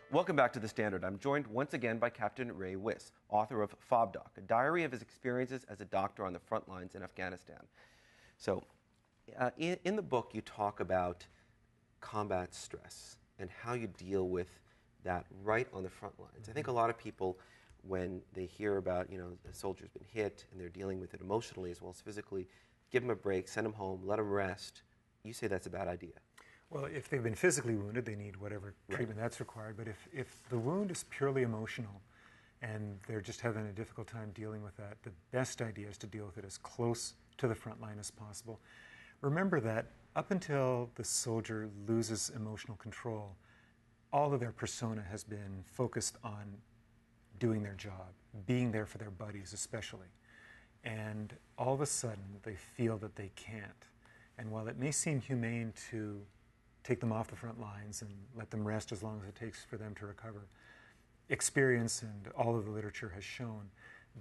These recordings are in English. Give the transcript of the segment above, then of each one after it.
Welcome back to The Standard. I'm joined once again by Captain Ray Wiss, author of Fob Doc, a diary of his experiences as a doctor on the front lines in Afghanistan. So, in the book, you talk about combat stress and how you deal with that right on the front lines. I think a lot of people, when they hear about, a soldier's been hit and they're dealing with it emotionally as well as physically, give them a break, send them home, let them rest. You say that's a bad idea. Well, if they've been physically wounded, they need whatever treatment that's required. But if the wound is purely emotional and they're just having a difficult time dealing with that, the best idea is to deal with it as close to the front line as possible. Remember that up until the soldier loses emotional control, all of their persona has been focused on doing their job, being there for their buddies especially. And all of a sudden, they feel that they can't. And while it may seem humane to take them off the front lines and let them rest as long as it takes for them to recover, experience and all of the literature has shown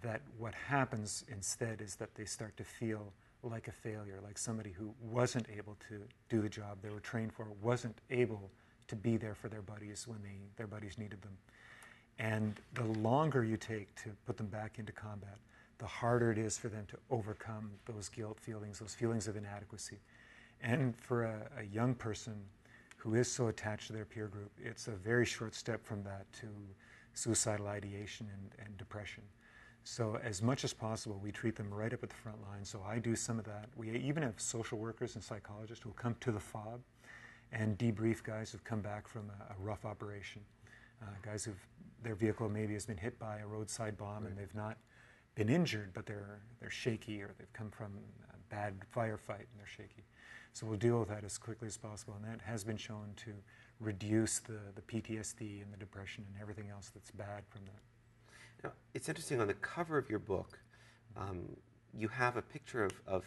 that what happens instead is that they start to feel like a failure, like somebody who wasn't able to do the job they were trained for, wasn't able to be there for their buddies when their buddies needed them. And the longer you take to put them back into combat, the harder it is for them to overcome those guilt feelings, those feelings of inadequacy. And for a young person who is so attached to their peer group, it's a very short step from that to suicidal ideation and depression. So as much as possible, we treat them right up at the front line. So I do some of that. We even have social workers and psychologists who will come to the FOB and debrief guys who've come back from a rough operation. Guys their vehicle maybe has been hit by a roadside bomb and they've not been injured, but they're shaky, or they've come from a bad firefight and they're shaky. So we'll deal with that as quickly as possible, and that has been shown to reduce the PTSD and the depression and everything else that's bad from that. Now, it's interesting, on the cover of your book, you have a picture of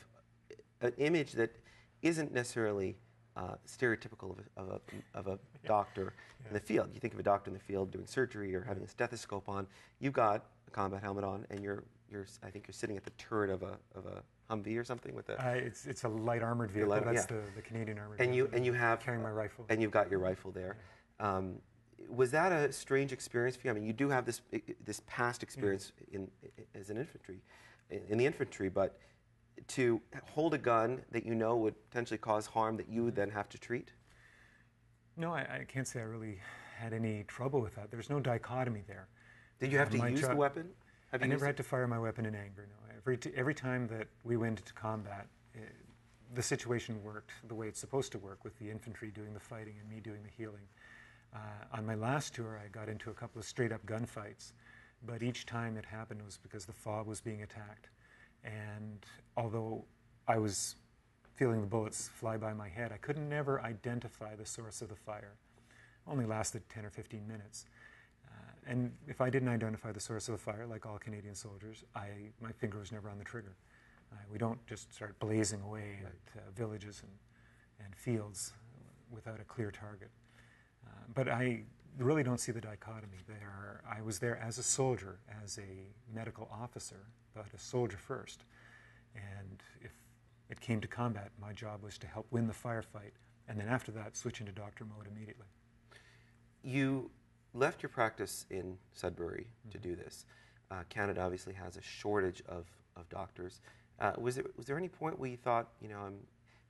an image that isn't necessarily stereotypical of a doctor in the field. You think of a doctor in the field doing surgery or having a stethoscope on. You've got a combat helmet on, and I think you're sitting at the turret of a Humvee or something with a. It's a light armored vehicle. That's the Canadian armored vehicle. And you have carrying my rifle. And you've got your rifle there. Yeah. Was that a strange experience for you? I mean, you do have this past experience as an infantry, in the infantry, but to hold a gun that you know would potentially cause harm that you would then have to treat? No, I can't say I really had any trouble with that. There's no dichotomy there. Did you have to use the weapon? I never had to fire my weapon in anger, no. Every time that we went into combat, the situation worked the way it's supposed to work, with the infantry doing the fighting and me doing the healing. On my last tour, I got into a couple of straight-up gunfights, but each time it happened was because the FOB was being attacked. And although I was feeling the bullets fly by my head, I could never identify the source of the fire. It only lasted 10 or 15 minutes. And if I didn't identify the source of the fire, like all Canadian soldiers, my finger was never on the trigger. We don't just start blazing away at villages and fields without a clear target. But I really don't see the dichotomy there. I was there as a soldier, as a medical officer, but a soldier first. And if it came to combat, my job was to help win the firefight, and then after that, switch into doctor mode immediately. You left your practice in Sudbury to do this. Canada obviously has a shortage of doctors. Was there any point where you thought, I'm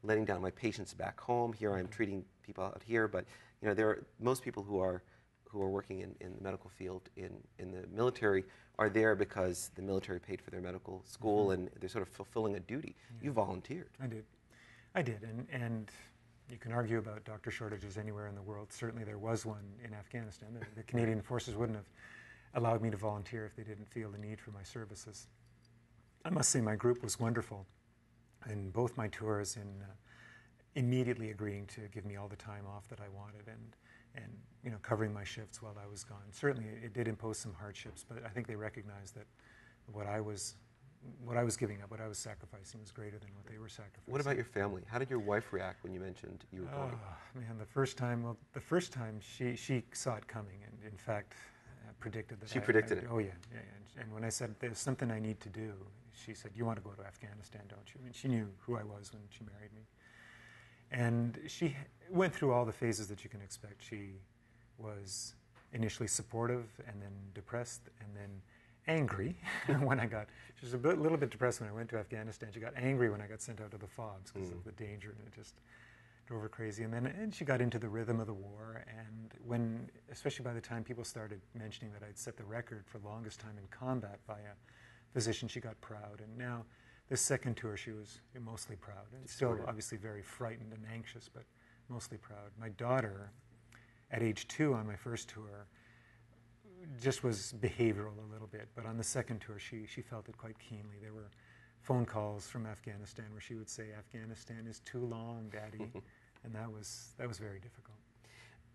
letting down my patients back home, here I'm treating people out here, but there are most people who are working in the medical field in the military are there because the military paid for their medical school and they're sort of fulfilling a duty. Yeah. You volunteered. I did, and you can argue about doctor shortages anywhere in the world. Certainly there was one in Afghanistan. The Canadian forces wouldn't have allowed me to volunteer if they didn't feel the need for my services. I must say my group was wonderful in both my tours, in immediately agreeing to give me all the time off that I wanted and covering my shifts while I was gone. Certainly it did impose some hardships, but I think they recognized that what I was giving up, what I was sacrificing, was greater than what they were sacrificing. What about your family? How did your wife react when you mentioned you were going? Oh, man, the first time she saw it coming, and in fact predicted that. She predicted it? Oh, yeah. And when I said, there's something I need to do, she said, you want to go to Afghanistan, don't you? I mean, she knew who I was when she married me. And she went through all the phases that you can expect. She was initially supportive and then depressed and then angry when she was little bit depressed when I went to Afghanistan. She got angry when I got sent out to the FOBs because of the danger, and it just drove her crazy. And she got into the rhythm of the war, and especially by the time people started mentioning that I'd set the record for longest time in combat by a physician, she got proud. And now this second tour, she was mostly proud, and still obviously very frightened and anxious, but mostly proud. My daughter, at age 2 on my first tour, just was behavioral a little bit, but on the second tour she felt it quite keenly. There were phone calls from Afghanistan where she would say, "Afghanistan is too long, Daddy," and that was very difficult.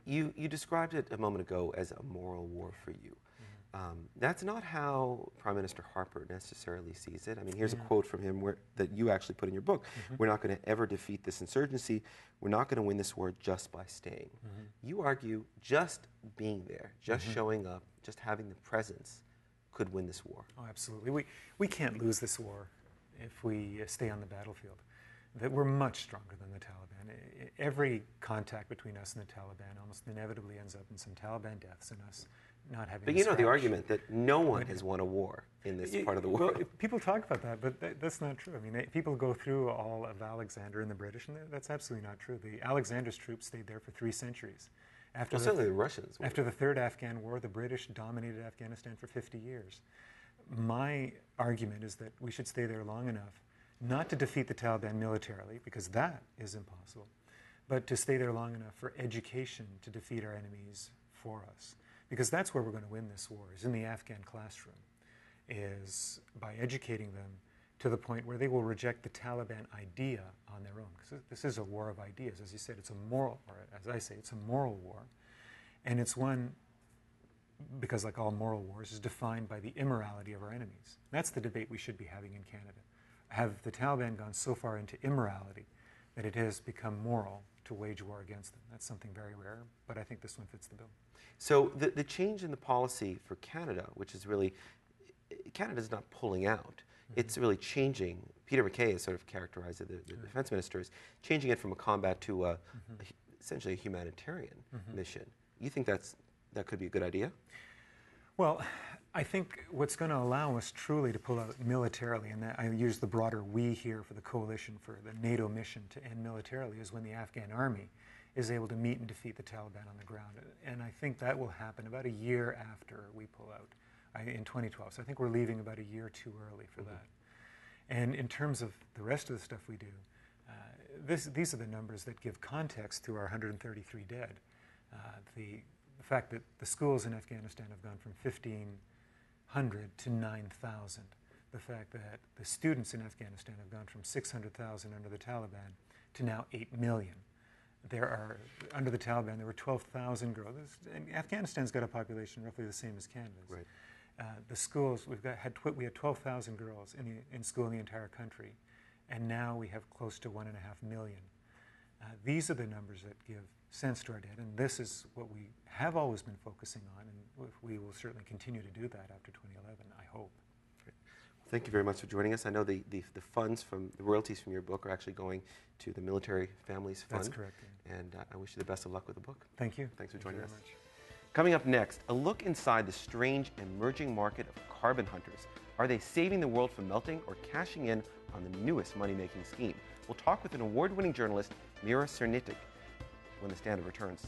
You described it a moment ago as a moral war for you. That's not how Prime Minister Harper necessarily sees it. I mean, here's a quote from him that you actually put in your book. "We're not going to ever defeat this insurgency. We're not going to win this war just by staying." You argue just being there, just showing up, just having the presence could win this war. Oh, absolutely. We can't lose this war if we stay on the battlefield. That we're much stronger than the Taliban. Every contact between us and the Taliban almost inevitably ends up in some Taliban deaths and us not having. But you know the argument that no one has won a war in this part of the world. Well, people talk about that, but that's not true. I mean, people go through all of Alexander and the British, and that's absolutely not true. Alexander's troops stayed there for 3 centuries. Certainly the Russians were. After the Third Afghan War, the British dominated Afghanistan for 50 years. My argument is that we should stay there long enough not to defeat the Taliban militarily, because that is impossible, but to stay there long enough for education to defeat our enemies for us. Because that's where we're going to win this war, is in the Afghan classroom, is by educating them to the point where they will reject the Taliban idea on their own. Because this is a war of ideas. As you said, it's a moral, or as I say, it's a moral war. And it's one, because like all moral wars, is defined by the immorality of our enemies. That's the debate we should be having in Canada. Have the Taliban gone so far into immorality that it has become moral to wage war against them? That's something very rare, but I think this one fits the bill. So the change in the policy for Canada, which is really, Canada's not pulling out. It's really changing. Peter MacKay has sort of characterized it, the defense minister, is changing it from a combat to essentially a humanitarian mission. You think that could be a good idea? Well, I think what's going to allow us truly to pull out militarily, and I use the broader "we" here for the coalition, for the NATO mission to end militarily, is when the Afghan army is able to meet and defeat the Taliban on the ground. And I think that will happen about a year after we pull out in 2012. So I think we're leaving about a year too early for that. And in terms of the rest of the stuff we do, these are the numbers that give context to our 133 dead. The fact that the schools in Afghanistan have gone from 1,500 to 9,000. The fact that the students in Afghanistan have gone from 600,000 under the Taliban to now 8 million. Under the Taliban, there were 12,000 girls. And Afghanistan's got a population roughly the same as Canada's. Right. The schools, we had 12,000 girls in school in the entire country, and now we have close to 1.5 million. These are the numbers that give sense to our dead, and this is what we have always been focusing on, and we will certainly continue to do that after 2011, I hope. Great. Well, thank you very much for joining us. I know the funds from the royalties from your book are actually going to the Military Families Fund. That's correct. Yeah. And I wish you the best of luck with the book. Thank you. Thanks for joining us. Thank you very much. Coming up next, a look inside the strange emerging market of carbon hunters. Are they saving the world from melting or cashing in on the newest money-making scheme? We'll talk with an award-winning journalist, Mira Cernitic, when The Standard returns.